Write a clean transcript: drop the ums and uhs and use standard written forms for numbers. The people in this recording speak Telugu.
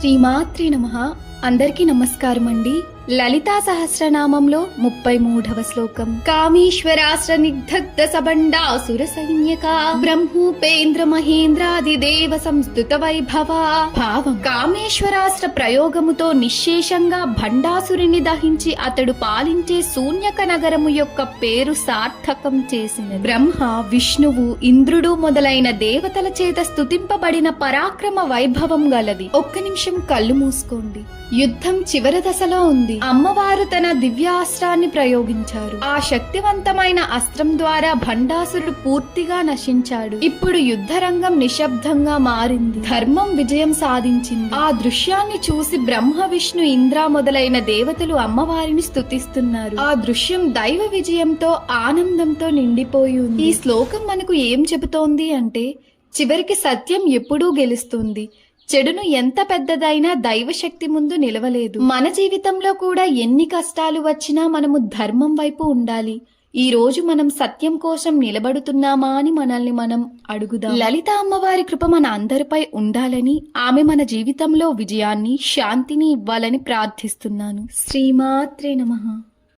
శ్రీమాత్రే నమః. అందరికీ నమస్కారం అండి. లలితా సహస్రనామంలో 33వ శ్లోకం. కామేశ్వరాస్త్ర నిగ్ధ సబండాసుర సైన్యక బ్రహ్మోపేంద్ర మహేంద్రాది దేవ సంస్తుత వైభవ. భావం: కామేశ్వరాస్త్ర ప్రయోగముతో నిశ్శేషంగా భండాసురుని దహించి అతడు పాలించే శూన్యక నగరము యొక్క పేరు సార్థకం చేసిన బ్రహ్మ, విష్ణువు, ఇంద్రుడు మొదలైన దేవతల చేత స్తుతింపబడిన పరాక్రమ వైభవం గలది. ఒక్క నిమిషం కళ్ళు మూసుకోండి. యుద్ధం చివరి దశలో ఉంది. అమ్మవారు తన దివ్యాస్త్రాన్ని ప్రయోగించారు. ఆ శక్తివంతమైన అస్త్రం ద్వారా భండాసురుడు పూర్తిగా నశించాడు. ఇప్పుడు యుద్ధరంగం నిశ్శబ్దంగా మారింది. ధర్మం విజయం సాధించింది. ఆ దృశ్యాన్ని చూసి బ్రహ్మ, విష్ణు, ఇంద్ర మొదలైన దేవతలు అమ్మవారిని స్తుతిస్తున్నారు. ఆ దృశ్యం దైవ విజయంతో, ఆనందంతో నిండిపోయి ఉంది. ఈ శ్లోకం మనకు ఏం చెబుతోంది అంటే, చివరికి సత్యం ఎప్పుడూ గెలుస్తుంది. చెడును ఎంత పెద్దదైనా దైవశక్తి ముందు నిలవలేదు. మన జీవితంలో కూడా ఎన్ని కష్టాలు వచ్చినా మనము ధర్మం వైపు ఉండాలి. ఈ రోజు మనం సత్యం కోసం నిలబడుతున్నామా అని మనల్ని మనం అడుగుదాం. లలిత అమ్మవారి కృప మన అందరిపై ఉండాలని, ఆమె మన జీవితంలో విజయాన్ని, శాంతిని ఇవ్వాలని ప్రార్థిస్తున్నాను. శ్రీమాత్రే నమః.